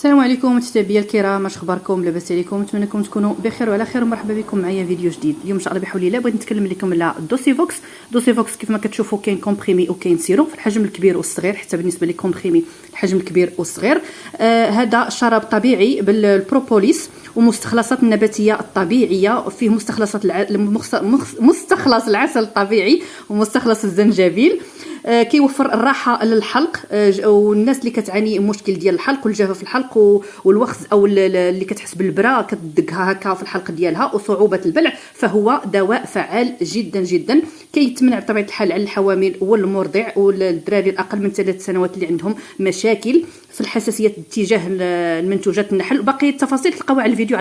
السلام عليكم متابعي الكرام، اش اخباركم؟ لاباس عليكم؟ نتمنى انكم تكونوا بخير وعلى خير. مرحبا بكم معايا فيديو جديد. اليوم ان شاء الله بحول الله بغيت نتكلم لكم على دوسيفوكس. دوسيفوكس كيف ما كتشوفوا كاين كومبريمي وكاين سيروم في الحجم الكبير والصغير، حتى بالنسبه لي كومبريمي الحجم الكبير والصغير. هذا شراب طبيعي بالبروبوليس ومستخلصات النباتيه الطبيعيه، فيه مستخلص العسل الطبيعي ومستخلص الزنجبيل. كيوفر الراحه للحلق، والناس اللي كتعاني مشكل ديال الحلق والجفاف في الحلق والوخز، او اللي كتحس بالبرا كتدقها هكا في الحلق ديالها وصعوبه البلع، فهو دواء فعال جدا جدا. كيتمنع بطبيعه الحال على الحوامل والمرضع والدراري الاقل من 3 سنوات اللي عندهم مشاكل في الحساسيه تجاه المنتوجات النحل. بقيه التفاصيل تلقاوها على الفيديو.